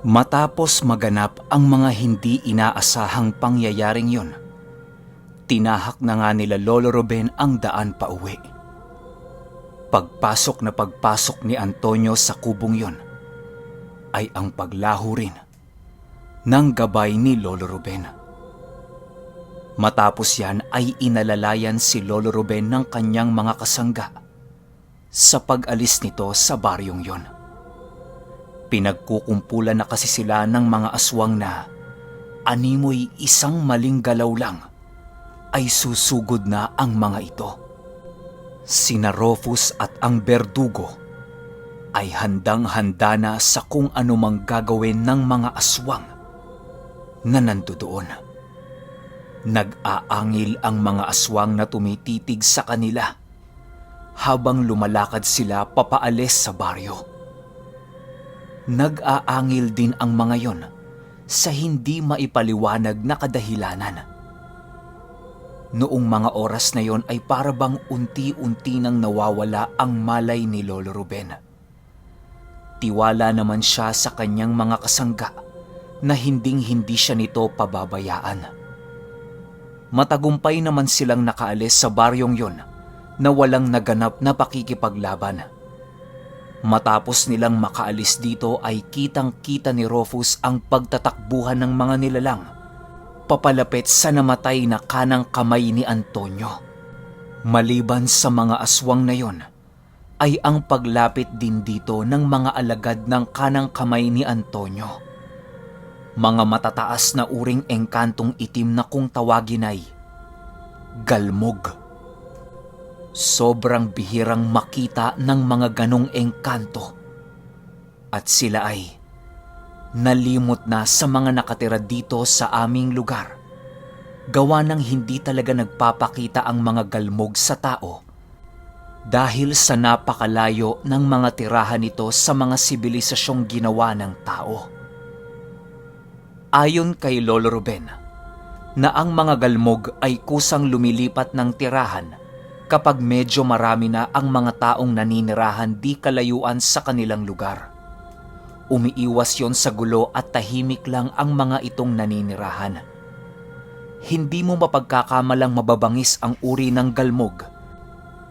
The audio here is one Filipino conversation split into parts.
Matapos maganap ang mga hindi inaasahang pangyayaring yon, tinahak na nga nila Lolo Ruben ang daan pauwi. Pagpasok ni Antonio sa kubong yon ay ang paglaho rin ng gabay ni Lolo Ruben. Matapos yan ay inalalayan si Lolo Ruben ng kanyang mga kasangga sa pag-alis nito sa baryong yon. Pinagkukumpulan na kasi sila ng mga aswang na animoy isang maling galaw lang ay susugod na ang mga ito. Sina Rufus at ang berdugo ay handang-handa na sa kung anumang gagawin ng mga aswang na nandoon. Nag-aangil ang mga aswang na tumititig sa kanila habang lumalakad sila papaalis sa baryo. Nag-aangil din ang mga yon sa hindi maipaliwanag na kadahilanan. Noong mga oras na yon ay parabang unti-unti nang nawawala ang malay ni Lolo Ruben. Tiwala naman siya sa kanyang mga kasangga na hinding-hindi siya nito pababayaan. Matagumpay naman silang nakaalis sa baryong yon na walang naganap na pakikipaglaban. Matapos nilang makaalis dito ay kitang-kita ni Rufus ang pagtatakbuhan ng mga nilalang papalapit sa namatay na kanang kamay ni Antonio. Maliban sa mga aswang na yon, ay ang paglapit din dito ng mga alagad ng kanang kamay ni Antonio. Mga matataas na uring engkantong itim na kung tawagin ay galmog. Sobrang bihirang makita ng mga ganong engkanto at sila ay nalimot na sa mga nakatira dito sa aming lugar. Gawa ng hindi talaga nagpapakita ang mga galmog sa tao dahil sa napakalayo ng mga tirahan nito sa mga sibilisasyong ginawa ng tao. Ayon kay Lolo Ruben, na ang mga galmog ay kusang lumilipat ng tirahan kapag medyo marami na ang mga taong naninirahan di kalayuan sa kanilang lugar. Umiiwas yon sa gulo at tahimik lang ang mga itong naninirahan. Hindi mo mapagkakamalang mababangis ang uri ng galmog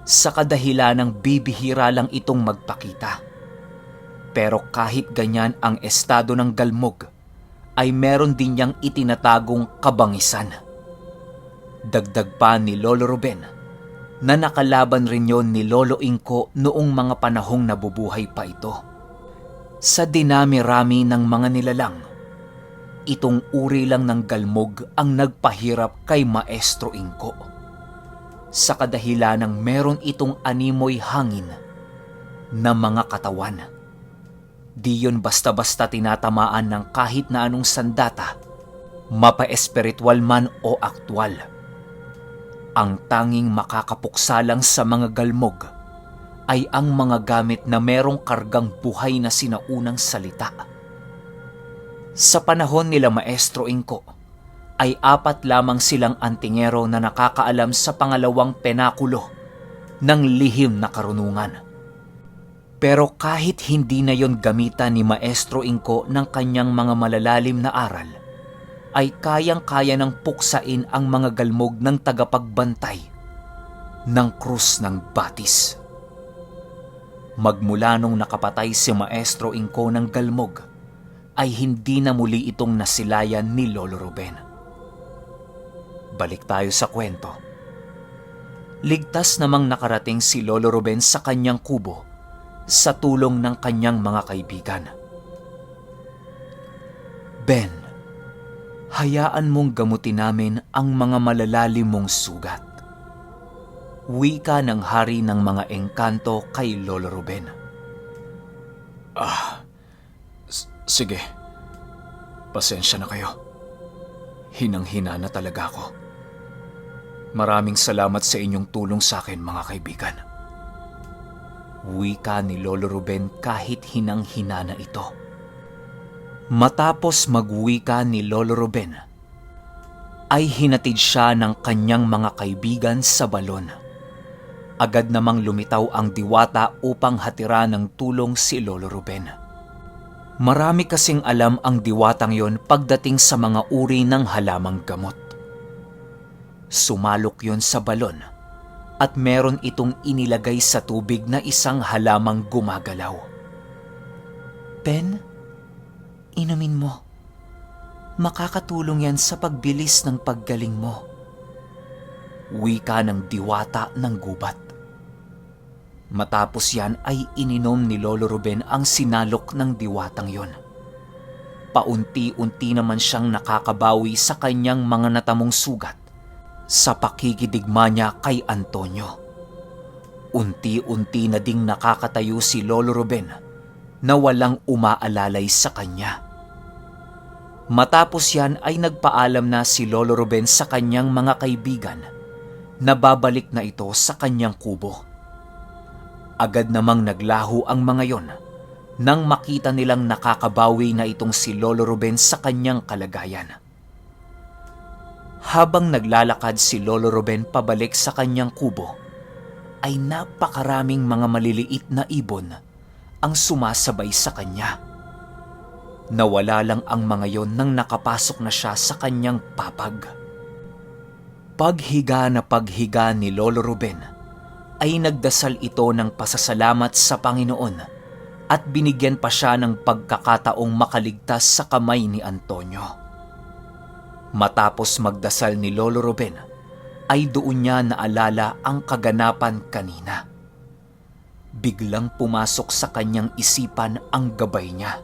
sa kadahilanang bibihira lang itong magpakita. Pero kahit ganyan ang estado ng galmog, ay meron din niyang itinatagong kabangisan. Dagdag pa ni Lolo Ruben na nakalaban rin yon ni Lolo Inko noong mga panahong nabubuhay pa ito. Sa dinami-rami ng mga nilalang, itong uri lang ng galmog ang nagpahirap kay Maestro Inko. Sa kadahilanang meron itong animoy hangin na mga katawan. Di yon basta-basta tinatamaan ng kahit na anong sandata, mapa-espiritual man o aktwal. Ang tanging makakapuksa lang sa mga galmog ay ang mga gamit na merong kargang buhay na sinaunang salita. Sa panahon nila Maestro Inko, ay 4 lamang silang antingero na nakakaalam sa pangalawang penakulo ng lihim na karunungan. Pero kahit hindi na yon gamitan ni Maestro Inko ng kanyang mga malalalim na aral, ay kayang-kaya ng puksain ang mga galmog ng tagapagbantay ng krus ng batis. Magmula nung nakapatay si Maestro Inko ng galmog, ay hindi na muli itong nasilayan ni Lolo Ruben. Balik tayo sa kwento. Ligtas namang nakarating si Lolo Ruben sa kanyang kubo sa tulong ng kanyang mga kaibigan. Ben, hayaan mong gamutin namin ang mga malalalim mong sugat. Wika ng hari ng mga engkanto kay Lolo Ruben. Sige. Pasensya na kayo. Hinang-hina na talaga ako. Maraming salamat sa inyong tulong sa akin, mga kaibigan. Wika ni Lolo Ruben kahit hinang-hina na ito. Matapos magwika ni Lolo Ruben, ay hinatid siya ng kanyang mga kaibigan sa balon. Agad namang lumitaw ang diwata upang hatiran ng tulong si Lolo Ruben. Marami kasing alam ang diwatang yon pagdating sa mga uri ng halamang gamot. Sumalok yon sa balon at meron itong inilagay sa tubig na isang halamang gumagalaw. Ben, inumin mo. Makakatulong yan sa pagbilis ng paggaling mo. Wika ng diwata ng gubat. Matapos yan ay ininom ni Lolo Ruben ang sinalok ng diwatang yon. Paunti-unti naman siyang nakakabawi sa kanyang mga natamong sugat sa pakikidigma niya kay Antonio. Unti-unti na ding nakakatayo si Lolo Ruben na walang umaalalay sa kanya. Matapos yan ay nagpaalam na si Lolo Ruben sa kanyang mga kaibigan na babalik na ito sa kanyang kubo. Agad namang naglaho ang mga yon nang makita nilang nakakabawi na itong si Lolo Ruben sa kanyang kalagayan. Habang naglalakad si Lolo Ruben pabalik sa kanyang kubo, ay napakaraming mga maliliit na ibon ang sumasabay sa kanya. Nawala lang ang mga yon nang nakapasok na siya sa kanyang papag. Paghiga na paghiga ni Lolo Ruben, ay nagdasal ito ng pasasalamat sa Panginoon at binigyan pa siya ng pagkakataong makaligtas sa kamay ni Antonio. Matapos magdasal ni Lolo Ruben, ay doon niya naalala ang kaganapan kanina. Biglang pumasok sa kanyang isipan ang gabay niya.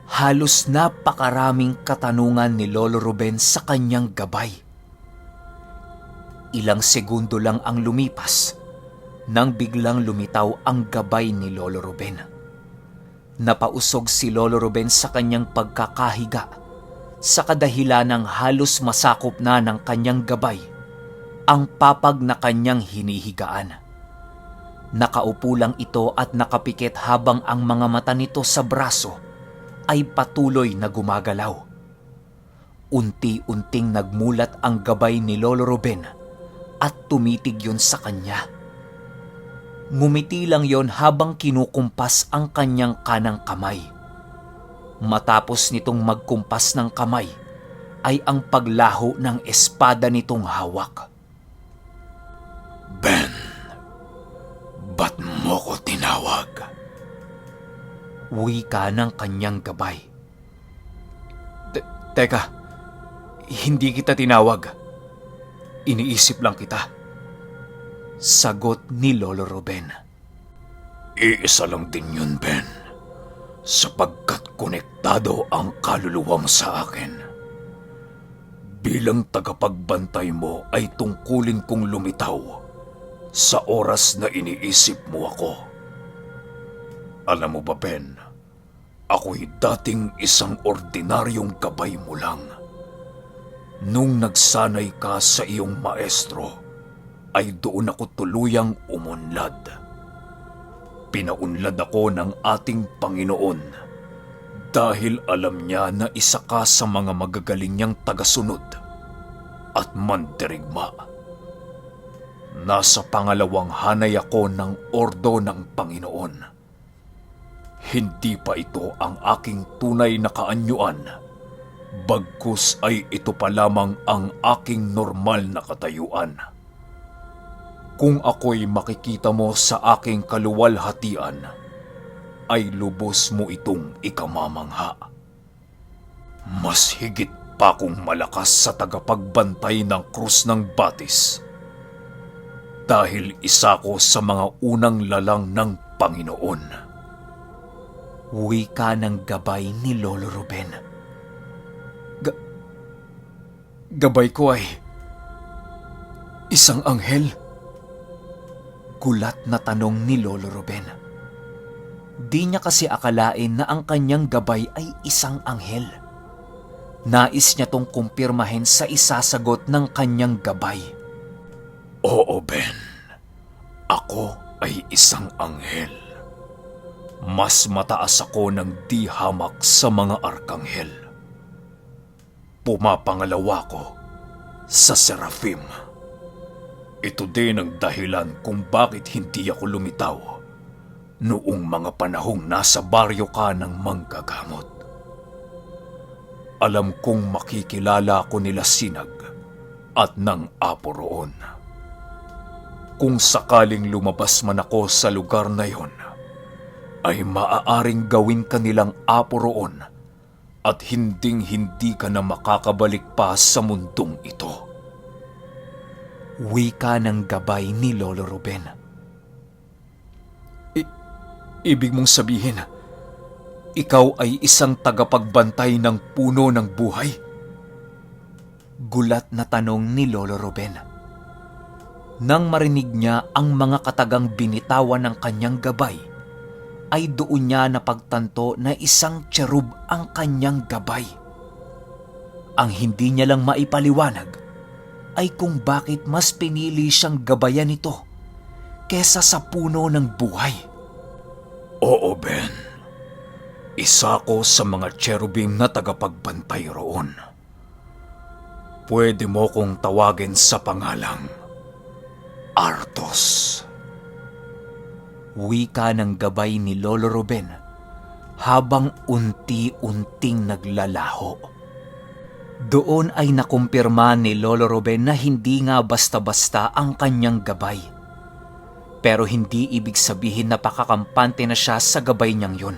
Halos napakaraming katanungan ni Lolo Ruben sa kanyang gabay. Ilang segundo lang ang lumipas nang biglang lumitaw ang gabay ni Lolo Ruben. Napausog si Lolo Ruben sa kanyang pagkakahiga sa kadahilan ng halos masakop na ng kanyang gabay ang papag na kanyang hinihigaan. Nakaupo lang ito at nakapikit habang ang mga mata nito sa braso ay patuloy na gumagalaw. Unti-unting nagmulat ang gabay ni Lolo Ruben at tumitig yun sa kanya. Ngumiti lang yon habang kinukumpas ang kanyang kanang kamay. Matapos nitong magkumpas ng kamay, ay ang paglaho ng espada nitong hawak. Ben, ba't mo ko tinawag? Wika ng kanyang gabay. Teka, hindi kita tinawag. Iniisip lang kita. Sagot ni Lolo Ruben. Iisa lang din yun, Ben. Sapagkat konektado ang kaluluwa mo sa akin. Bilang tagapagbantay mo ay tungkulin kong lumitaw sa oras na iniisip mo ako. Alam mo ba, Ben, ako'y dating isang ordinaryong gabay mo lang. Nung nagsanay ka sa iyong maestro, ay doon ako tuluyang umunlad. Pinaunlad ako ng ating Panginoon dahil alam niya na isa ka sa mga magagaling niyang tagasunod at mandirigma. Nasa pangalawang hanay ako ng ordo ng Panginoon. Hindi pa ito ang aking tunay na kaanyuan, bagkus ay ito pa lamang ang aking normal na katayuan. Kung ako'y makikita mo sa aking kaluwalhatian, ay lubos mo itong ikamamangha. Mas higit pa akong malakas sa tagapagbantay ng krus ng batis. Dahil isa ko sa mga unang lalang ng Panginoon. Wika ng gabay ni Lolo Ruben. Gabay ko ay isang anghel? Gulat na tanong ni Lolo Ruben. Di niya kasi akalain na ang kanyang gabay ay isang anghel. Nais niya tong kumpirmahin sa isasagot ng kanyang gabay. Oo, Ben. Ako ay isang anghel. Mas mataas ako ng di hamak sa mga arkanghel. Pumapangalawa ko sa Seraphim. Ito din ang dahilan kung bakit hindi ako lumitaw noong mga panahong nasa baryo ka ng manggagamot. Alam kong makikilala ko nila Sinag at ng Apo roon. Kung sakaling lumabas man ako sa lugar na yon, ay maaaring gawin ka nilang apo roon at hinding-hindi ka na makakabalik pa sa mundong ito. Wika ng gabay ni Lolo Ruben. Ibig mong sabihin, ikaw ay isang tagapagbantay ng puno ng buhay? Gulat na tanong ni Lolo Ruben. Nang marinig niya ang mga katagang binitawan ng kanyang gabay, ay doon niya napagtanto na isang cherub ang kanyang gabay. Ang hindi niya lang maipaliwanag ay kung bakit mas pinili siyang gabayan nito kesa sa puno ng buhay. Oo, Ben. Isa ko sa mga cherubim na tagapagbantay roon. Pwede mo kong tawagin sa pangalang Artos. Wika ng gabay ni Lolo Ruben habang unti-unting naglalaho. Doon ay nakumpirma ni Lolo Ruben na hindi nga basta-basta ang kanyang gabay. Pero hindi ibig sabihin na pakakampante na siya sa gabay niyang yun.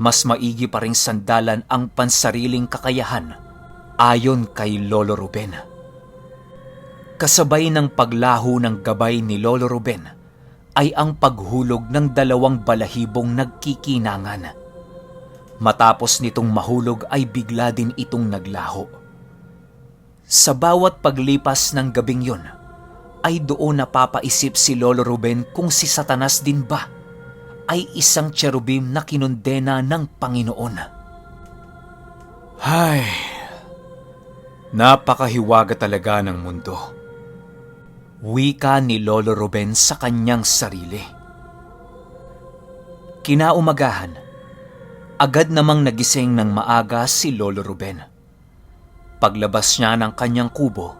Mas maigi pa ring sandalan ang pansariling kakayahan ayon kay Lolo Ruben. Kasabay ng paglaho ng gabay ni Lolo Ruben ay ang paghulog ng dalawang balahibong nagkikinangan. Matapos nitong mahulog ay bigla din itong naglaho. Sa bawat paglipas ng gabing yun, ay doon napapaisip si Lolo Ruben kung si Satanas din ba ay isang cherubim na kinondena ng Panginoon. Hay, napakahiwaga talaga ng mundo. Wika ni Lolo Ruben sa kanyang sarili. Kinaumagahan, agad namang nagising ng maaga si Lolo Ruben. Paglabas niya ng kanyang kubo,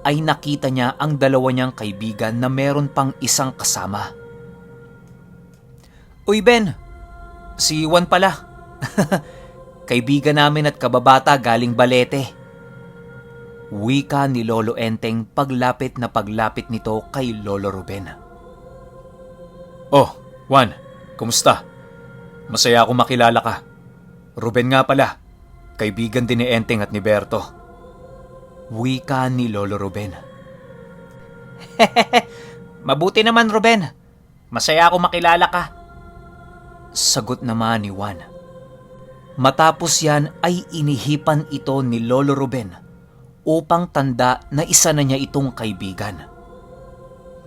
ay nakita niya ang dalawa niyang kaibigan na meron pang isang kasama. Uy Ben, si Juan pala. Kaibigan namin at kababata galing Balete. Wika ni Lolo Enteng paglapit na paglapit nito kay Lolo Ruben. Oh, Juan, kumusta? Masaya ako makilala ka. Ruben nga pala, kaibigan din ni Enteng at ni Berto. Wika ni Lolo Ruben. Mabuti naman, Ruben. Masaya ako makilala ka. Sagot naman ni Juan. Matapos yan ay inihipan ito ni Lolo Ruben upang tanda na isa na niya itong kaibigan.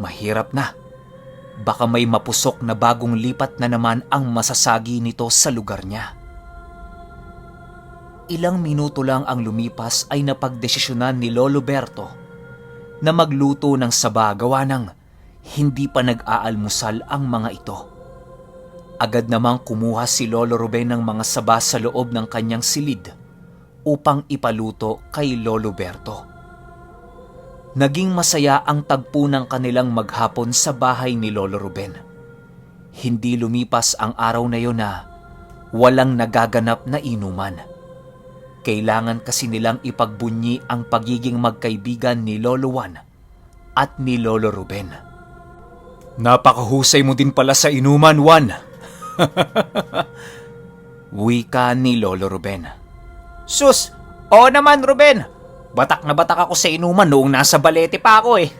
Mahirap na. Baka may mapusok na bagong lipat na naman ang masasagi nito sa lugar niya. Ilang minuto lang ang lumipas ay napagdesisyonan ni Lolo Berto na magluto ng saba gawa ng hindi pa nag-aalmusal ang mga ito. Agad namang kumuha si Lolo Ruben ng mga saba sa loob ng kanyang silid upang ipaluto kay Lolo Berto. Naging masaya ang tagpo ng kanilang maghapon sa bahay ni Lolo Ruben. Hindi lumipas ang araw na yon na walang nagaganap na inuman. Kailangan kasi nilang ipagbunyi ang pagiging magkaibigan ni Lolo Juan at ni Lolo Ruben. Napakahusay mo din pala sa inuman, Juan. Wika ni Lolo Ruben. Sus, oo naman Ruben. Batak na batak ako sa inuman noong nasa Balete pa ako eh.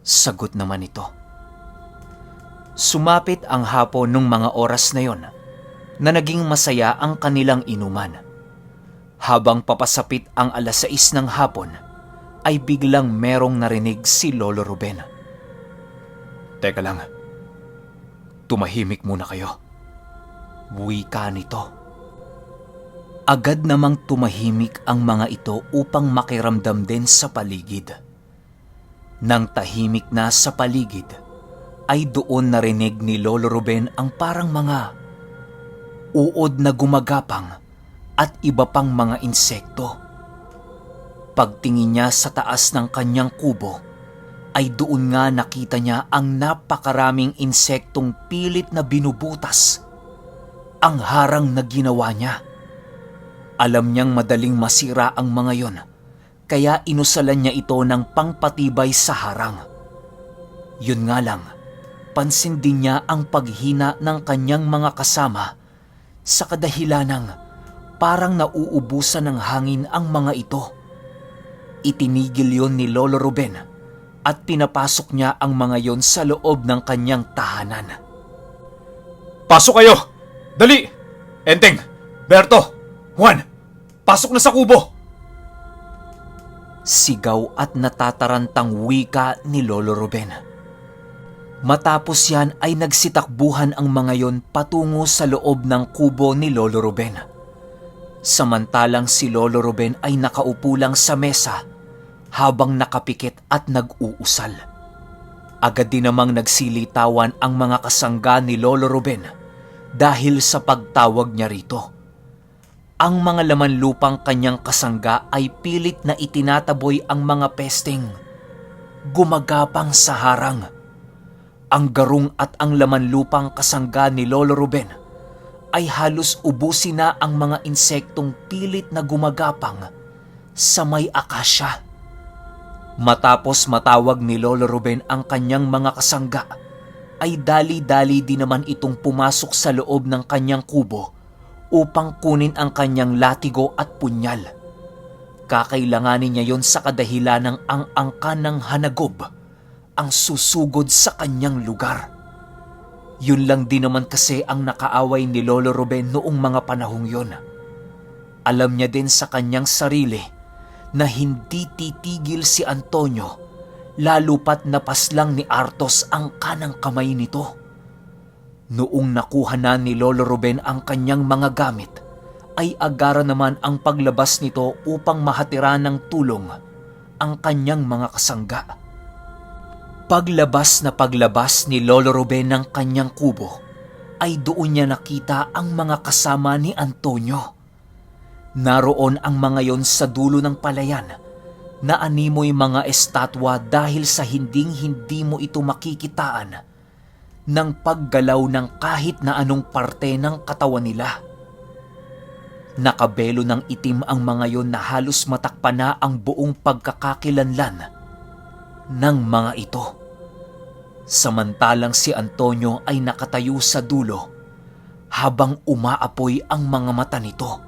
Sagot naman ito. Sumapit ang hapon nung mga oras na yon na naging masaya ang kanilang inuman. Habang papasapit ang 6:00 ng hapon, ay biglang merong narinig si Lolo Ruben. Teka lang. Tumahimik muna kayo. Wika nito. Agad namang tumahimik ang mga ito upang makiramdam din sa paligid. Nang tahimik na sa paligid, ay doon narinig ni Lolo Ruben ang parang mga uod na gumagapang at iba pang mga insekto. Pagtingin niya sa taas ng kanyang kubo, ay doon nga nakita niya ang napakaraming insektong pilit na binubutas ang harang na ginawa niya. Alam niyang madaling masira ang mga yon, kaya inusalan niya ito ng pangpatibay sa harang. Yun nga lang, pansin din niya ang paghina ng kanyang mga kasama sa kadahilanang parang nauubusan ng hangin ang mga ito. Itinigil yon ni Lolo Ruben at pinapasok niya ang mga yon sa loob ng kanyang tahanan. Pasok kayo! Dali! Enteng! Berto! Juan! Pasok na sa kubo! Sigaw at natatarantang wika ni Lolo Ruben. Matapos yan ay nagsitakbuhan ang mga yon patungo sa loob ng kubo ni Lolo Ruben. Samantalang si Lolo Ruben ay nakaupo lang sa mesa habang nakapikit at nag-uusal. Agad din namang nagsilitawan ang mga kasangga ni Lolo Ruben dahil sa pagtawag niya rito. Ang mga laman lupang kanyang kasangga ay pilit na itinataboy ang mga pesteng gumagapang sa harang. Ang garong at ang laman lupang kasangga ni Lolo Ruben ay halos ubusin na ang mga insektong pilit na gumagapang sa may akasya. Matapos matawag ni Lolo Ruben ang kanyang mga kasangga, ay dali-dali din naman itong pumasok sa loob ng kanyang kubo upang kunin ang kanyang latigo at punyal. Kakailanganin niya yon sa kadahilanang ang angkan ng hanagob ang susugod sa kanyang lugar. Yun lang din naman kasi ang nakaaway ni Lolo Ruben noong mga panahong yon. Alam niya din sa kanyang sarili na hindi titigil si Antonio lalo pat napaslang ni Artos ang kanang kamay nito. Noong nakuha na ni Lolo Ruben ang kanyang mga gamit, ay agara naman ang paglabas nito upang mahatiran ng tulong ang kanyang mga kasangga. Paglabas ni Lolo Ruben ng kanyang kubo, ay doon niya nakita ang mga kasama ni Antonio. Naroon ang mga yon sa dulo ng palayan na animoy mga estatwa dahil sa hinding-hindi mo ito makikitaan ng paggalaw ng kahit na anong parte ng katawan nila. Nakabelo ng itim ang mga yon na halos matakpan na ang buong pagkakakilanlan ng mga ito. Samantalang si Antonio ay nakatayo sa dulo habang umaapoy ang mga mata nito.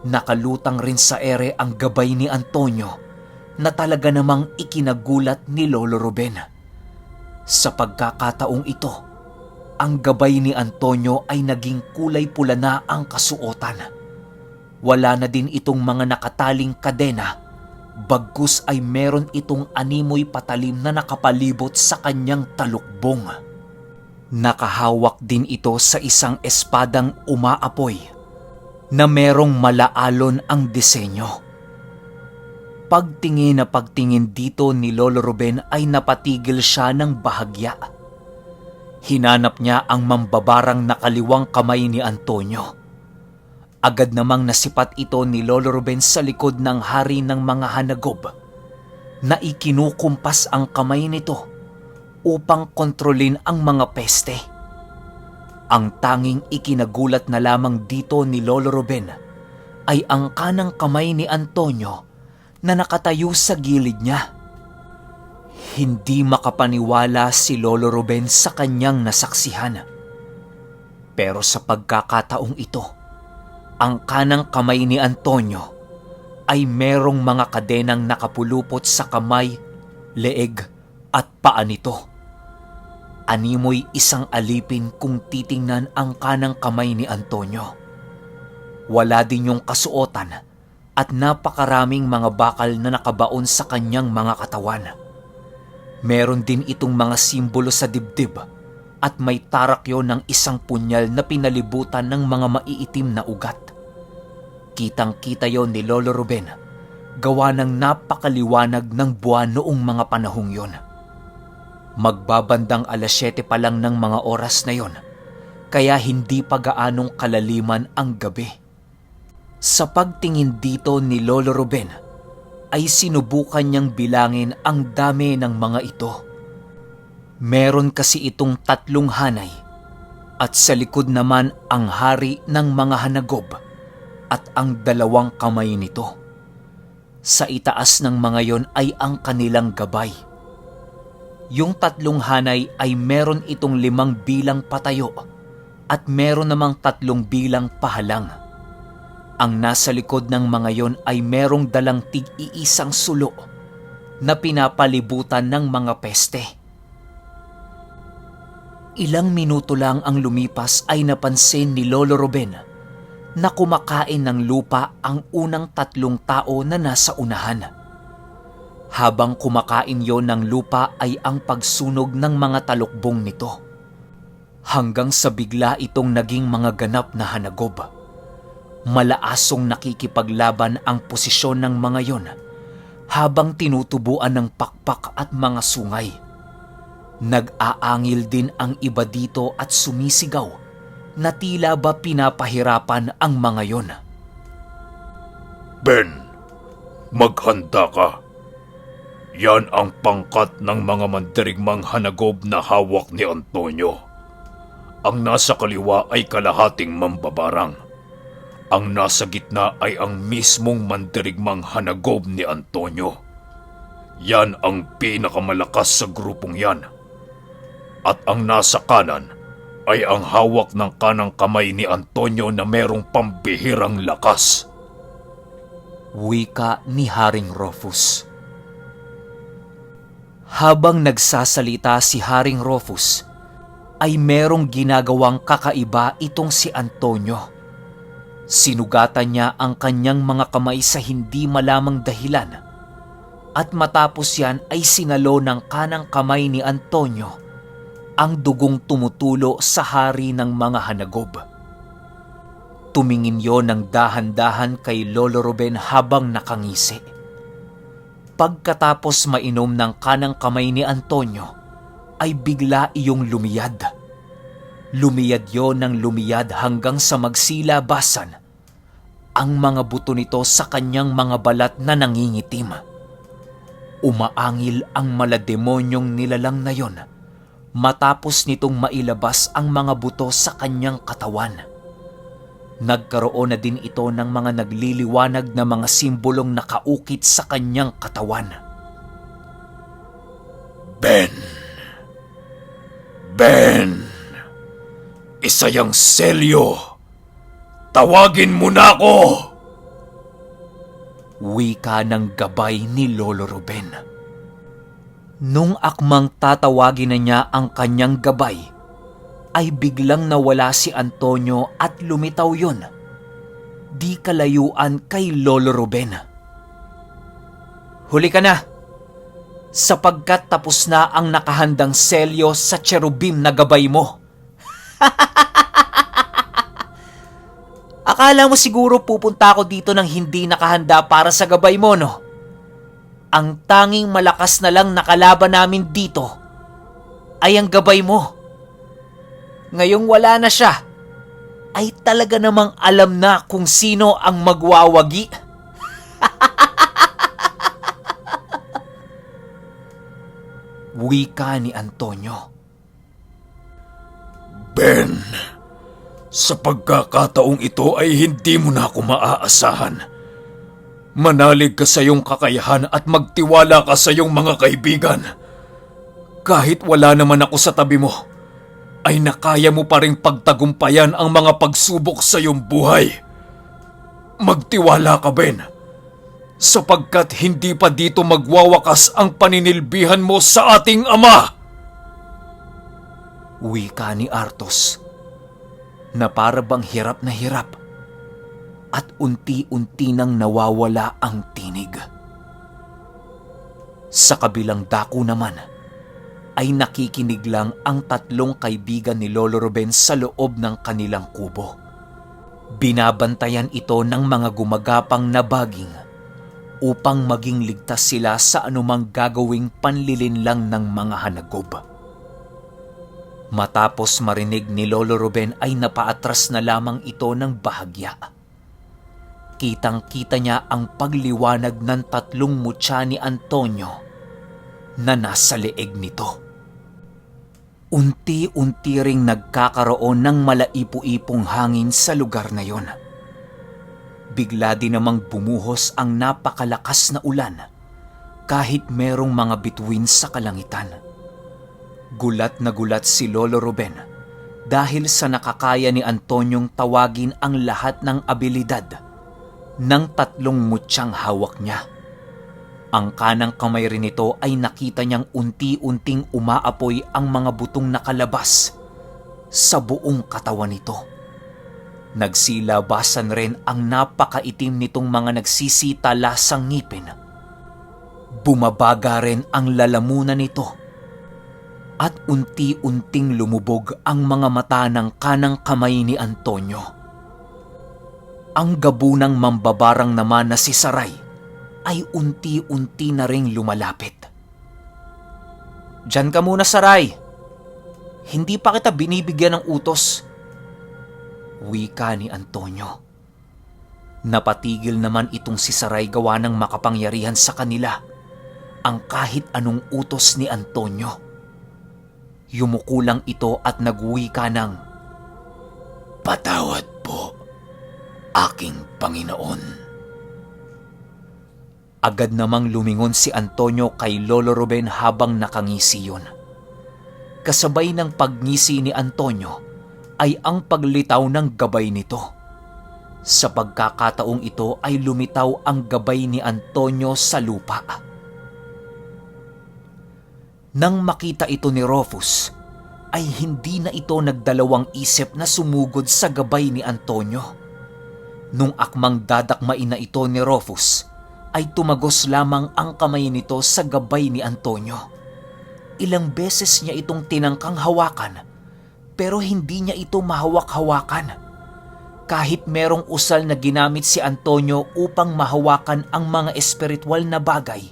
Nakalutang rin sa ere ang gabay ni Antonio na talaga namang ikinagulat ni Lolo Ruben. Sa pagkakataong ito, ang gabay ni Antonio ay naging kulay pula na ang kasuotan. Wala na din itong mga nakataling kadena, bagkus ay meron itong animoy patalim na nakapalibot sa kanyang talukbong. Nakahawak din ito sa isang espadang umaapoy na merong malaalon ang disenyo. Pagtingin na pagtingin dito ni Lolo Ruben ay napatigil siya ng bahagya. Hinanap niya ang mambabarang nakaliwang kamay ni Antonio. Agad namang nasipat ito ni Lolo Ruben sa likod ng hari ng mga hanagob na ikinukumpas ang kamay nito upang kontrolin ang mga peste. Ang tanging ikinagulat na lamang dito ni Lolo Ruben ay ang kanang kamay ni Antonio na nakatayo sa gilid niya. Hindi makapaniwala si Lolo Ruben sa kanyang nasaksihan. Pero sa pagkakataong ito, ang kanang kamay ni Antonio ay merong mga kadenang nakapulupot sa kamay, leeg at paa nito. Animoy isang alipin kung titingnan ang kanang kamay ni Antonio. Wala din yung kasuotan at napakaraming mga bakal na nakabaon sa kanyang mga katawan. Meron din itong mga simbolo sa dibdib at may tarakyo ng isang punyal na pinalibutan ng mga maiitim na ugat. Kitang-kita yon ni Lolo Ruben, gawa ng napakaliwanag ng buwan noong mga panahong yon. Magbabandang 7:00 pa lang ng mga oras na yon, kaya hindi pa gaanong kalaliman ang gabi. Sa pagtingin dito ni Lolo Ruben, ay sinubukan niyang bilangin ang dami ng mga ito. Meron kasi itong 3 hanay at sa likod naman ang hari ng mga hanagob at ang 2 kamay nito. Sa itaas ng mga yon ay ang kanilang gabay. Yung 3 hanay ay meron itong 5 bilang patayo at meron namang 3 bilang pahalang. Ang nasa likod ng mga yon ay merong dalang tig-iisang sulo na pinapalibutan ng mga peste. Ilang minuto lang ang lumipas ay napansin ni Lolo Ruben na kumakain ng lupa ang unang 3 tao na nasa unahan. Habang kumakain yon ng lupa ay ang pagsunog ng mga talukbong nito. Hanggang sa bigla itong naging mga ganap na hanagob. Malaasong nakikipaglaban ang posisyon ng mga yon habang tinutubuan ng pakpak at mga sungay. Nag-aangil din ang iba dito at sumisigaw na tila ba pinapahirapan ang mga yon. Ben, maghanda ka. Yan ang pangkat ng mga mandirigmang hanagob na hawak ni Antonio. Ang nasa kaliwa ay kalahating mambabarang. Ang nasa gitna ay ang mismong mandirigmang hanagob ni Antonio. Yan ang pinakamalakas sa grupong yan. At ang nasa kanan ay ang hawak ng kanang kamay ni Antonio na merong pambihirang lakas. Wika ni Haring Rufus. Habang nagsasalita si Haring Rufus, ay merong ginagawang kakaiba itong si Antonio. Sinugatan niya ang kanyang mga kamay sa hindi malamang dahilan at matapos yan ay sinalo ng kanang kamay ni Antonio ang dugong tumutulo sa hari ng mga hanagob. Tumingin yon ng dahan-dahan kay Lolo Ruben habang nakangisi. Pagkatapos mainom ng kanang kamay ni Antonio, ay bigla iyong lumiyad. Lumiyad yon ng lumiyad hanggang sa magsilabasan ang mga buto nito sa kanyang mga balat na nangingitim. Umaangil ang malademonyong nilalang na yon matapos nitong mailabas ang mga buto sa kanyang katawan. Nagkaroon na din ito ng mga nagliliwanag na mga simbolong nakaukit sa kanyang katawan. Ben! Ben! Isa yang selyo! Tawagin mo na ako! Wika ng gabay ni Lolo Ruben. Nung akmang tatawagin na niya ang kanyang gabay, ay biglang nawala si Antonio at lumitaw yun. Di kalayuan kay Lolo Ruben. Huli ka na, sapagkat tapos na ang nakahandang selyo sa cherubim na gabay mo. Akala mo siguro pupunta ako dito nang hindi nakahanda para sa gabay mo, no? Ang tanging malakas na lang nakalaban namin dito ay ang gabay mo. Ngayong wala na siya, ay talaga namang alam na kung sino ang magwawagi. Wika ni Antonio. Ben, sa pagkakataong ito ay hindi mo na ako maaasahan. Manalig ka sa iyong kakayahan at magtiwala ka sa iyong mga kaibigan. Kahit wala naman ako sa tabi mo, ay nakaya mo pa ring pagtagumpayan ang mga pagsubok sa iyong buhay. Magtiwala ka, Ben, sapagkat hindi pa dito magwawakas ang paninilbihan mo sa ating Ama. Wika ni Artos, na para bang hirap na hirap at unti-unti nang nawawala ang tinig. Sa kabilang dako naman, ay nakikinig lang ang 3 kaibigan ni Lolo Ruben sa loob ng kanilang kubo. Binabantayan ito ng mga gumagapang na baging upang maging ligtas sila sa anumang gagawing panlilinlang ng mga hanagob. Matapos marinig ni Lolo Ruben ay napaatras na lamang ito ng bahagya. Kitang-kita niya ang pagliwanag ng 3 mutya ni Antonio na nasa leeg nito. Unti-unti ring nagkakaroon ng malaipu-ipong hangin sa lugar na yon. Bigla din namang bumuhos ang napakalakas na ulan kahit merong mga bituin sa kalangitan. Gulat na gulat si Lolo Ruben dahil sa nakakaya ni Antonyong tawagin ang lahat ng abilidad ng 3 mutyang hawak niya. Ang kanang kamay rin nito ay nakita niyang unti-unting umaapoy ang mga butong nakalabas sa buong katawan nito. Nagsilabasan rin ang napakaitim nitong mga nagsisitalasang ngipin. Bumabaga rin ang lalamunan nito at unti-unting lumubog ang mga mata ng kanang kamay ni Antonio. Ang gabunang mambabarang naman na si Saray ay unti-unti na ring lumalapit. "Diyan ka muna, Saray. Hindi pa kita binibigyan ng utos," wika ni Antonio. Napatigil naman itong si Saray gawa ng makapangyarihan sa kanila ang kahit anong utos ni Antonio. Yumuko lang ito at nagwika ng, "Patawad po, aking Panginoon." Agad namang lumingon si Antonio kay Lolo Ruben habang nakangisi yun. Kasabay ng pagngisi ni Antonio ay ang paglitaw ng gabay nito. Sa pagkakataong ito ay lumitaw ang gabay ni Antonio sa lupa. Nang makita ito ni Rufus, ay hindi na ito nagdalawang isip na sumugod sa gabay ni Antonio. Nung akmang dadakmain na ito ni Rufus, ay tumagos lamang ang kamay nito sa gabay ni Antonio. Ilang beses niya itong tinangkang hawakan, pero hindi niya ito mahawak-hawakan. Kahit merong usal na ginamit si Antonio upang mahawakan ang mga espiritual na bagay,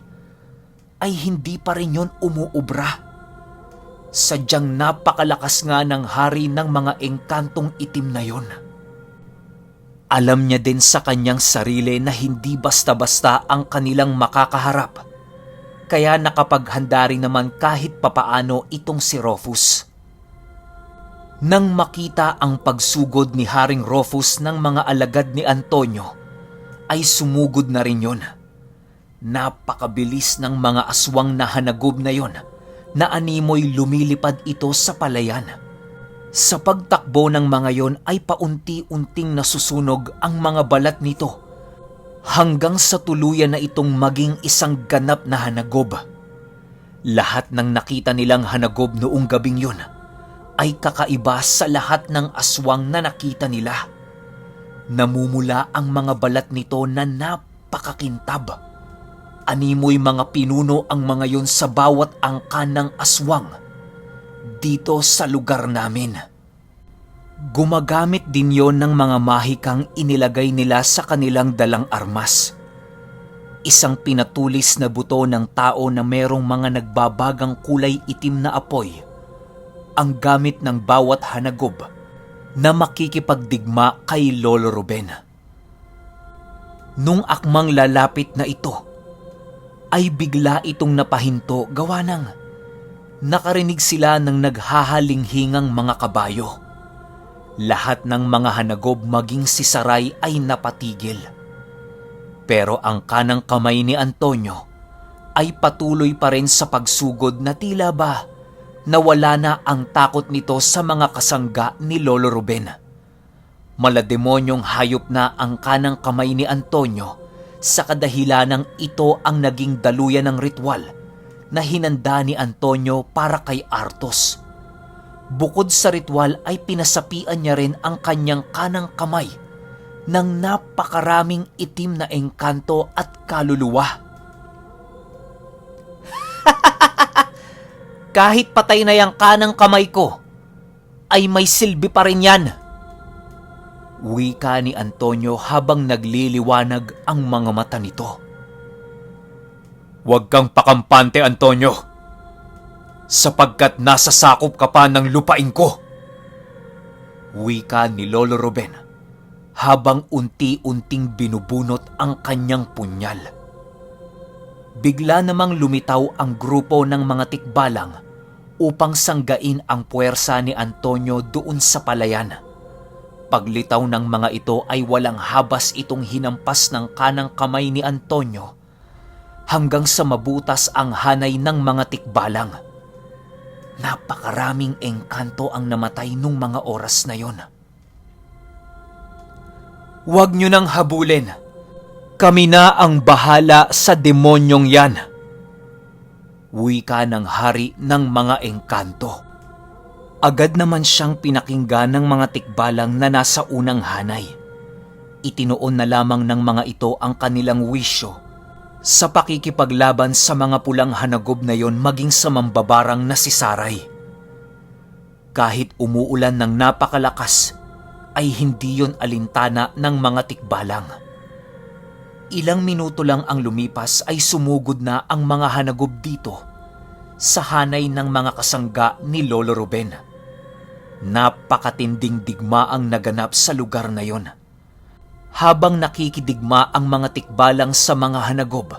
ay hindi pa rin yun umuubra. Sadyang napakalakas nga ng hari ng mga engkantong itim na yon. Alam niya din sa kanyang sarili na hindi basta-basta ang kanilang makakaharap, kaya nakapaghanda rin naman kahit papaano itong si Rufus. Nang makita ang pagsugod ni Haring Rufus ng mga alagad ni Antonio, ay sumugod na rin yon. Napakabilis ng mga aswang na hanagob na yon, na animoy lumilipad ito sa palayan. Sa pagtakbo ng mga yon ay paunti-unting nasusunog ang mga balat nito hanggang sa tuluyan na itong maging isang ganap na hanagob. Lahat ng nakita nilang hanagob noong gabing yon ay kakaiba sa lahat ng aswang na nakita nila. Namumula ang mga balat nito na napakakintab. Animoy mga pinuno ang mga yon sa bawat angkan ng aswang dito sa lugar namin. Gumagamit din yon ng mga mahikang inilagay nila sa kanilang dalang armas. Isang pinatulis na buto ng tao na merong mga nagbabagang kulay itim na apoy ang gamit ng bawat hanagob na makikipagdigma kay Lolo Ruben. Nung akmang lalapit na ito, ay bigla itong napahinto gawa ng nakarinig sila ng naghahalinghingang mga kabayo. Lahat ng mga hanagob maging si Saray ay napatigil. Pero ang kanang kamay ni Antonio ay patuloy pa rin sa pagsugod na tila ba nawala na ang takot nito sa mga kasangga ni Lolo Ruben. Malademonyong hayop na ang kanang kamay ni Antonio sa kadahilanang ito ang naging daluyan ng ritual na hinanda ni Antonio para kay Artos. Bukod sa ritual ay pinasapian niya rin ang kanyang kanang kamay ng napakaraming itim na engkanto at kaluluwa. Kahit patay na yung kanang kamay ko, ay may silbi pa rin yan, wika ni Antonio habang nagliliwanag ang mga mata nito. "Huwag kang pakampante, Antonio, sapagkat nasa sakop ka pa ng lupain ko," wika ni Lolo Ruben habang unti-unting binubunot ang kanyang punyal. Bigla namang lumitaw ang grupo ng mga tikbalang upang sanggain ang puwersa ni Antonio doon sa palayan. Paglitaw ng mga ito ay walang habas itong hinampas ng kanang kamay ni Antonio hanggang sa mabutas ang hanay ng mga tikbalang. Napakaraming engkanto ang namatay nung mga oras na yon. "Huwag niyo nang habulin. Kami na ang bahala sa demonyong yan," wika ng hari ng mga engkanto. Agad naman siyang pinakinggan ng mga tikbalang na nasa unang hanay. Itinuon na lamang ng mga ito ang kanilang wisyo sa pakikipaglaban sa mga pulang hanagob na yon maging sa mambabarang na si Saray. Kahit umuulan ng napakalakas, ay hindi yon alintana ng mga tikbalang. Ilang minuto lang ang lumipas ay sumugod na ang mga hanagob dito sa hanay ng mga kasangga ni Lolo Ruben. Napakatinding digma ang naganap sa lugar na yon. Habang nakikidigma ang mga tikbalang sa mga hanagob,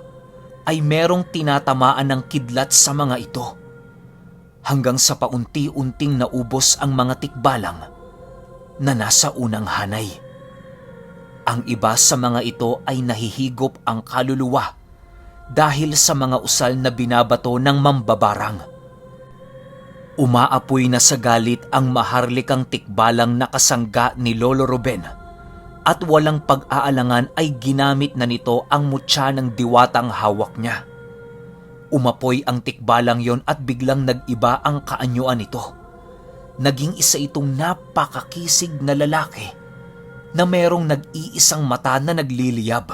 ay merong tinatamaan ng kidlat sa mga ito. Hanggang sa paunti-unting naubos ang mga tikbalang na nasa unang hanay. Ang iba sa mga ito ay nahihigop ang kaluluwa dahil sa mga usal na binabato ng mambabarang. Umaapoy na sa galit ang maharlikang tikbalang nakasangga ni Lolo Ruben at walang pag-aalangan ay ginamit na nito ang mutya ng diwatang hawak niya. Umapoy ang tikbalang yon at biglang nag-iba ang kaanyuan nito. Naging isa itong napakakisig na lalaki na merong nag-iisang mata na nagliliyab.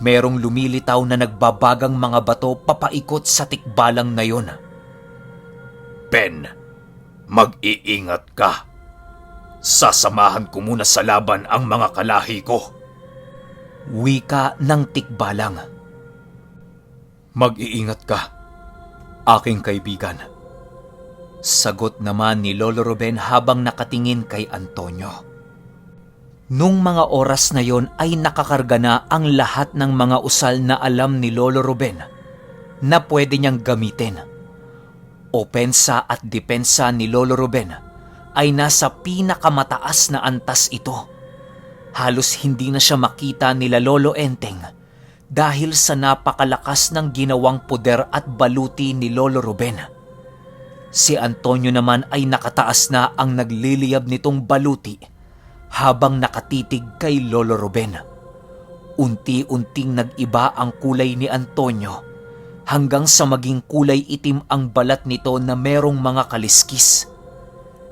Merong lumilitaw na nagbabagang mga bato papaikot sa tikbalang na yon. Ben, mag-iingat ka. Sasamahan ko muna sa laban ang mga kalahi ko. Wika ng tikbalang. Mag-iingat ka, aking kaibigan. Sagot naman ni Lolo Ruben habang nakatingin kay Antonio. Nung mga oras na yon ay nakakarga na ang lahat ng mga usal na alam ni Lolo Ruben na pwede niyang gamitin. Opensa at depensa ni Lolo Ruben ay nasa pinakamataas na antas ito. Halos hindi na siya makita nila Lolo Enteng dahil sa napakalakas ng ginawang poder at baluti ni Lolo Ruben. Si Antonio naman ay nakataas na ang nagliliyab nitong baluti habang nakatitig kay Lolo Ruben. Unti-unting nag-iba ang kulay ni Antonio hanggang sa maging kulay itim ang balat nito na merong mga kaliskis.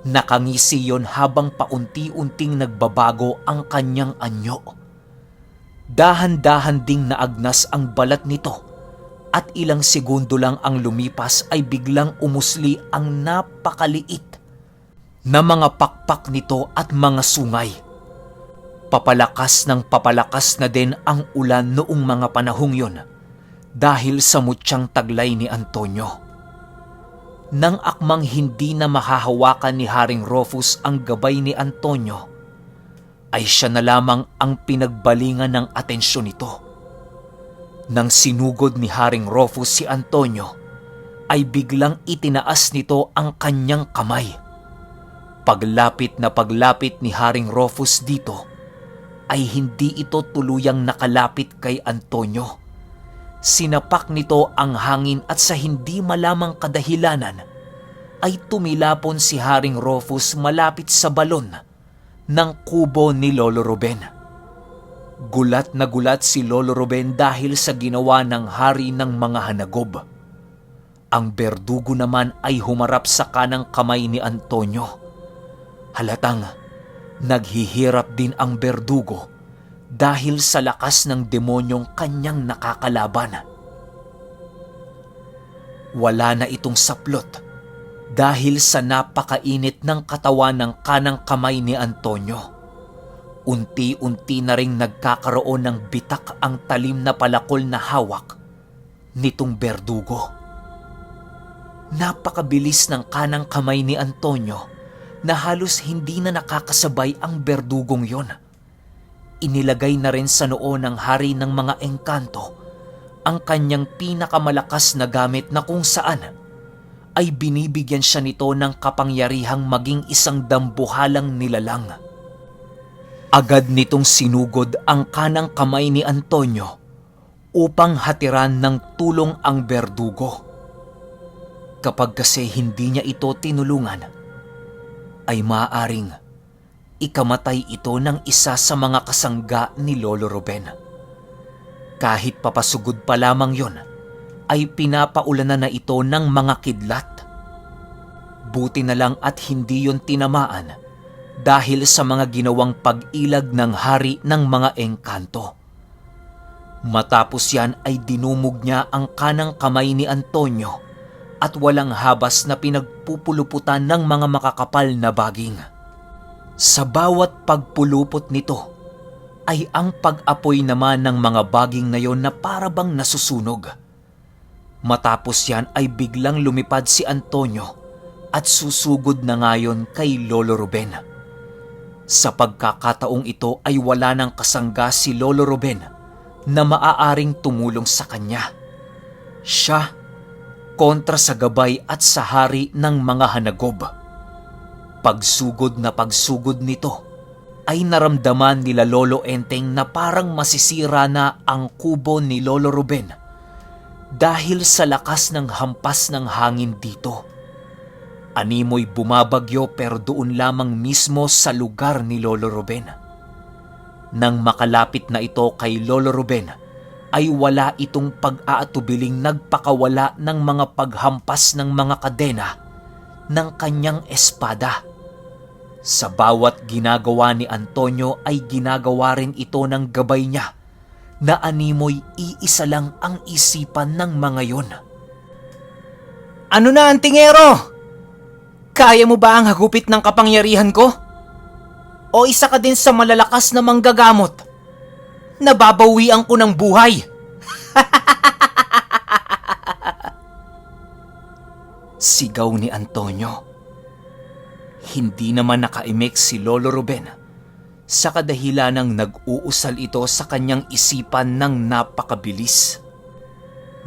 Nakangisi yon habang paunti-unting nagbabago ang kanyang anyo. Dahan-dahan ding naagnas ang balat nito at ilang segundo lang ang lumipas ay biglang umusli ang napakaliit na mga pakpak nito at mga sungay. Papalakas ng papalakas na din ang ulan noong mga panahong yon dahil sa mutyang taglay ni Antonio. Nang akmang hindi na mahahawakan ni Haring Rufus ang gabay ni Antonio, ay siya na lamang ang pinagbalingan ng atensyon nito. Nang sinugod ni Haring Rufus si Antonio, ay biglang itinaas nito ang kanyang kamay. Paglapit na paglapit ni Haring Rufus dito, ay hindi ito tuluyang nakalapit kay Antonio. Sinapak nito ang hangin at sa hindi malamang kadahilanan ay tumilapon si Haring Rufus malapit sa balon ng kubo ni Lolo Ruben. Gulat na gulat si Lolo Ruben dahil sa ginawa ng hari ng mga hanagob. Ang berdugo naman ay humarap sa kanang kamay ni Antonio. Halatang naghihirap din ang berdugo dahil sa lakas ng demonyong kanyang nakakalaban. Wala na itong saplot dahil sa napakainit ng katawan ng kanang kamay ni Antonio. Unti-unti na ring nagkakaroon ng bitak ang talim na palakol na hawak nitong berdugo. Napakabilis ng kanang kamay ni Antonio na halos hindi na nakakasabay ang berdugong yon. inilagay na rin sa noo ng hari ng mga engkanto ang kanyang pinakamalakas na gamit na kung saan ay binibigyan siya nito ng kapangyarihang maging isang dambuhalang nilalang. Agad nitong sinugod ang kanang kamay ni Antonio upang hatiran ng tulong ang berdugo. Kapag kasi hindi niya ito tinulungan, ay maaaring ikamatay ito ng isa sa mga kasangga ni Lolo Ruben. Kahit papasugod pa lamang yon, ay pinapaulanan na ito ng mga kidlat. Buti na lang at hindi yon tinamaan dahil sa mga ginawang pag-ilag ng hari ng mga engkanto. Matapos yan ay dinumog niya ang kanang kamay ni Antonio at walang habas na pinagpupuluputan ng mga makakapal na baging. Sa bawat pagpulupot nito ay ang pag-apoy naman ng mga baging na yon na parabang nasusunog. Matapos yan ay biglang lumipad si Antonio at susugod na ngayon kay Lolo Ruben. Sa pagkakataong ito ay wala nang kasangga si Lolo Ruben na maaaring tumulong sa kanya. Siya kontra sa gabay at sa hari ng mga hanagob. Pagsugod na pagsugod nito ay naramdaman nila Lolo Enteng na parang masisira na ang kubo ni Lolo Ruben dahil sa lakas ng hampas ng hangin dito. Animoy bumabagyo pero doon lamang mismo sa lugar ni Lolo Ruben. Nang makalapit na ito kay Lolo Ruben, ay wala itong pag-aatubiling nagpakawala ng mga paghampas ng mga kadena ng kanyang espada. Sa bawat ginagawa ni Antonio ay ginagawa rin ito ng gabay niya na animoy iisa lang ang isipan ng mga yon. "Ano na, antingero? Kaya mo ba ang hagupit ng kapangyarihan ko? O isa ka din sa malalakas na manggagamot? Nababawian ko ng buhay." Sigaw ni Antonio. Hindi naman nakaimik si Lolo Ruben sa kadahilanang nag-uusal ito sa kanyang isipan ng napakabilis.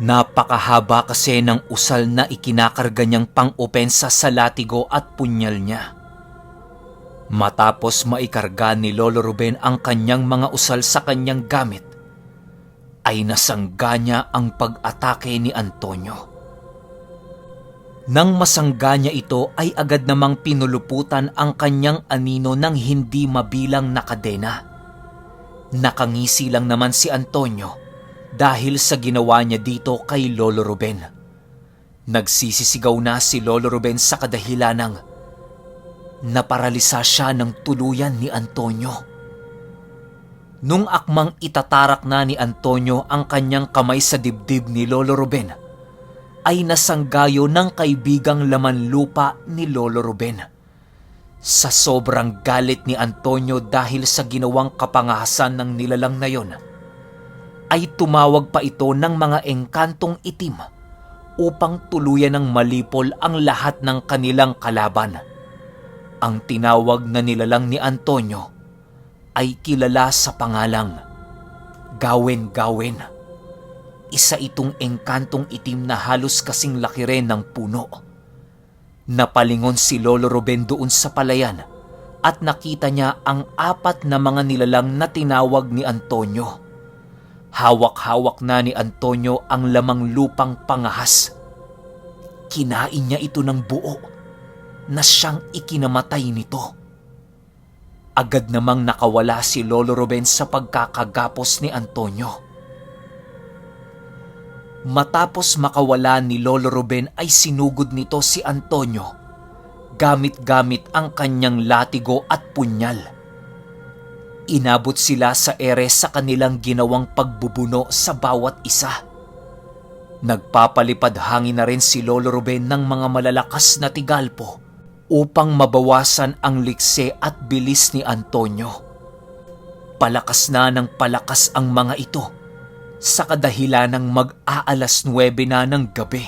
Napakahaba kasi ng usal na ikinakarga niyang pang-opensa sa latigo at punyal niya. Matapos maikarga ni Lolo Ruben ang kanyang mga usal sa kanyang gamit, ay nasangga niya ang pag-atake ni Antonio. Nang masangga niya ito ay agad namang pinuluputan ang kanyang anino ng hindi mabilang na kadena. Nakangisi lang naman si Antonio dahil sa ginawa niya dito kay Lolo Ruben. Nagsisisigaw na si Lolo Ruben sa kadahilanang naparalisa siya ng tuluyan ni Antonio. Nung akmang itatarak na ni Antonio ang kanyang kamay sa dibdib ni Lolo Ruben, ay nasanggayo ng kaibigang laman lupa ni Lolo Ruben. Sa sobrang galit ni Antonio dahil sa ginawang kapangahasan ng nilalang na yon, ay tumawag pa ito ng mga engkantong itim upang tuluyan ng malipol ang lahat ng kanilang kalaban. Ang tinawag na nilalang ni Antonio ay kilala sa pangalang Gawen-Gawen. Isa itong engkantong itim na halos kasing laki rin ng puno. Napalingon si Lolo Ruben doon sa palayan at nakita niya ang 4 na mga nilalang na tinawag ni Antonio. Hawak-hawak na ni Antonio ang lamang lupang pangahas. Kinain niya ito ng buo na siyang ikinamatay nito. Agad namang nakawala si Lolo Ruben sa pagkakagapos ni Antonio. Matapos makawala ni Lolo Ruben ay sinugod nito si Antonio gamit-gamit ang kanyang latigo at punyal. Inabot sila sa ere sa kanilang ginawang pagbubuno sa bawat isa. Nagpapalipad hangin na rin si Lolo Ruben ng mga malalakas na tigalpo upang mabawasan ang likse at bilis ni Antonio. Palakas na ng palakas ang mga ito sa kadahilanang mag-aalas 9 na ng gabi.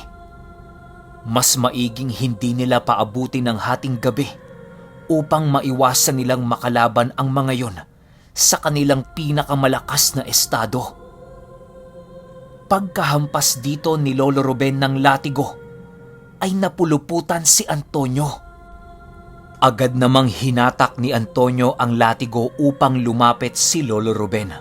Mas maiging hindi nila paabutin ng hating gabi upang maiwasan nilang makalaban ang mga yon sa kanilang pinakamalakas na estado. Pagkahampas dito ni Lolo Ruben ng latigo, ay napuluputan si Antonio. Agad namang hinatak ni Antonio ang latigo upang lumapit si Lolo Ruben.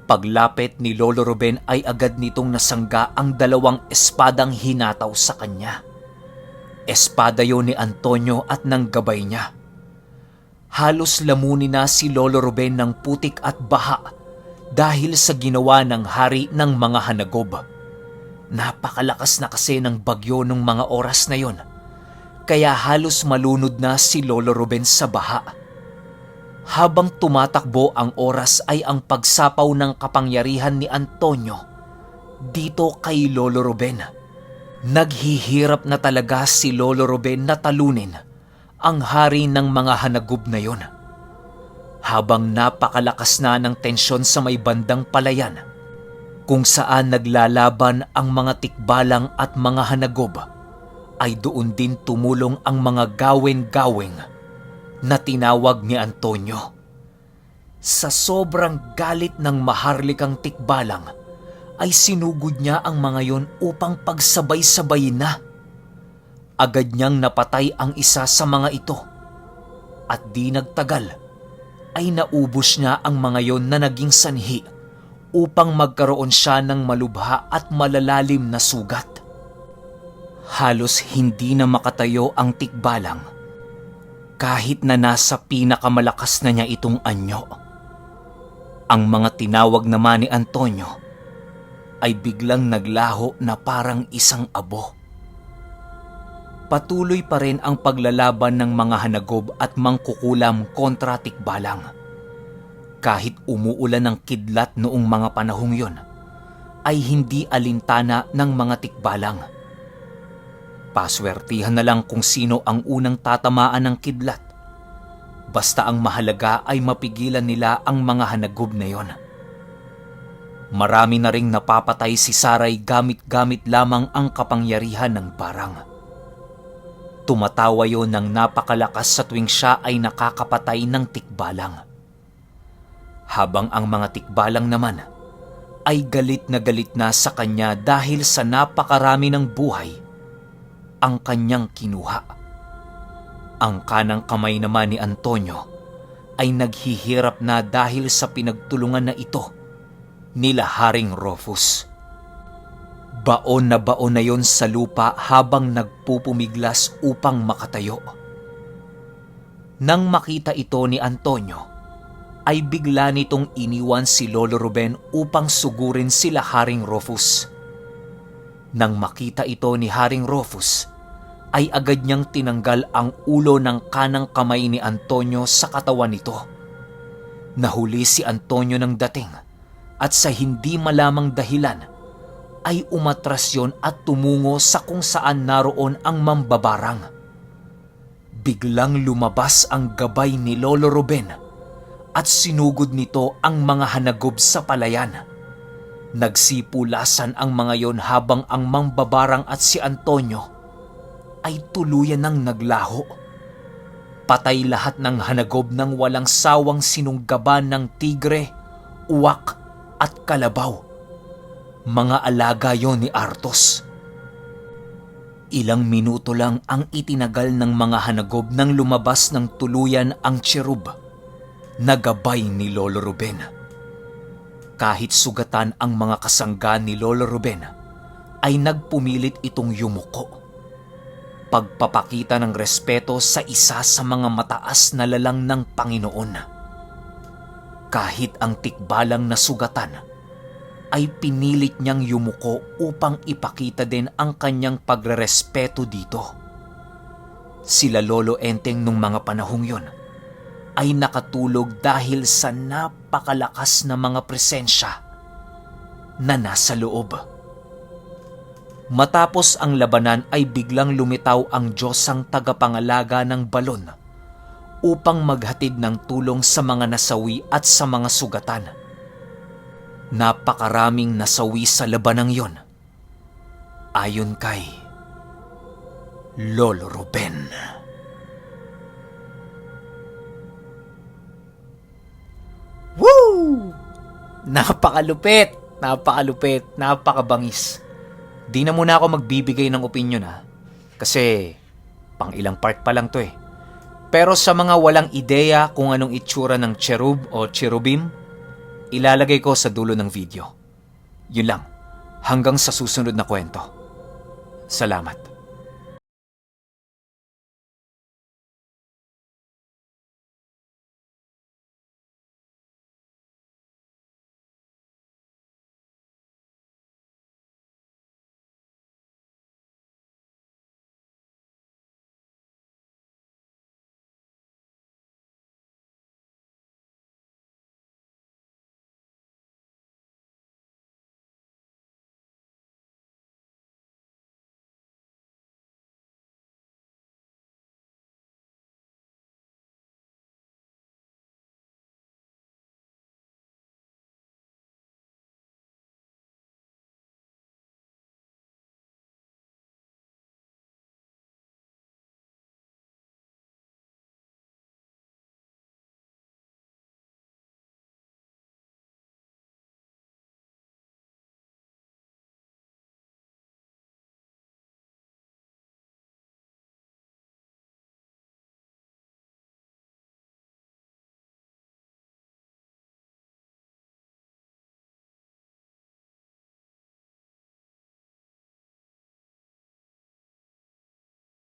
Paglapit ni Lolo Ruben ay agad nitong nasangga ang dalawang espadang hinataw sa kanya. Espada yon ni Antonio at ng gabay niya. Halos lamunin na si Lolo Ruben ng putik at baha dahil sa ginawa ng hari ng mga hanagob. Napakalakas na kasi ng bagyo nung mga oras na yon, kaya halos malunod na si Lolo Ruben sa baha. Habang tumatakbo ang oras ay ang pagsapaw ng kapangyarihan ni Antonio dito kay Lolo Ruben. Naghihirap na talaga si Lolo Ruben na talunin ang hari ng mga hanagob na yon. Habang napakalakas na ng tensyon sa may bandang palayan, kung saan naglalaban ang mga tikbalang at mga hanagob, ay doon din tumulong ang mga gaweng-gaweng na tinawag ni Antonio. Sa sobrang galit ng maharlikang tikbalang, ay sinugod niya ang mga yon upang pagsabay-sabayin na. Agad niyang napatay ang isa sa mga ito, at di nagtagal ay naubos niya ang mga yon na naging sanhi upang magkaroon siya ng malubha at malalalim na sugat. Halos hindi na makatayo ang tikbalang kahit na nasa pinakamalakas na niya itong anyo. Ang mga tinawag naman ni Antonio ay biglang naglaho na parang isang abo. Patuloy pa rin ang paglalaban ng mga hanagob at mangkukulam kontra tikbalang. Kahit umuulan ng kidlat noong mga panahong yon, ay hindi alintana ng mga tikbalang. Paswertihan na lang kung sino ang unang tatamaan ng kidlat. Basta ang mahalaga ay mapigilan nila ang mga hanagob na yon. Marami na ring napapatay si Saray gamit-gamit lamang ang kapangyarihan ng barang. Tumatawa yon ng napakalakas sa tuwing siya ay nakakapatay ng tikbalang. Habang ang mga tikbalang naman ay galit na sa kanya dahil sa napakarami ng buhay ang kanyang kinuha. Ang kanang kamay naman ni Antonio ay naghihirap na dahil sa pinagtulungan na ito nila Haring Rufus. Baon na yon sa lupa habang nagpupumiglas upang makatayo. Nang makita ito ni Antonio, ay bigla nitong iniwan si Lolo Ruben upang sugurin sila Haring Rufus. Nang makita ito ni Haring Rufus, ay agad niyang tinanggal ang ulo ng kanang kamay ni Antonio sa katawan nito. Nahuli si Antonio ng dating at sa hindi malamang dahilan ay umatras yon at tumungo sa kung saan naroon ang mambabarang. Biglang lumabas ang gabay ni Lolo Ruben at sinugod nito ang mga hanagob sa palayan. Nagsipulasan ang mga yon habang ang mambabarang at si Antonio ay tuluyan ng naglaho. Patay lahat ng hanagob ng walang sawang sinunggaban ng tigre, uwak at kalabaw. Mga alaga yon ni Artos. Ilang minuto lang ang itinagal ng mga hanagob nang lumabas ng tuluyan ang cherub na gabay ni Lolo Ruben. Kahit sugatan ang mga kasangga ni Lolo Ruben, ay nagpumilit itong yumuko. Pagpapakita ng respeto sa isa sa mga mataas na lalang ng Panginoon. Kahit ang tikbalang nasugatan, ay pinilit niyang yumuko upang ipakita din ang kanyang pagrerespeto dito. Sila Lolo Enteng nung mga panahong yon ay nakatulog dahil sa napakalakas na mga presensya na nasa loob. Matapos ang labanan ay biglang lumitaw ang Diyosang tagapangalaga ng balon upang maghatid ng tulong sa mga nasawi at sa mga sugatan. Napakaraming nasawi sa labanang yon, ayon kay Lolo Ruben. Napakalupit, napakabangis. Di na muna ako magbibigay ng opinion ha. Kasi pang ilang part pa lang to eh. Pero sa mga walang ideya kung anong itsura ng cherub o cherubim, ilalagay ko sa dulo ng video. Yun lang. Hanggang sa susunod na kwento. Salamat.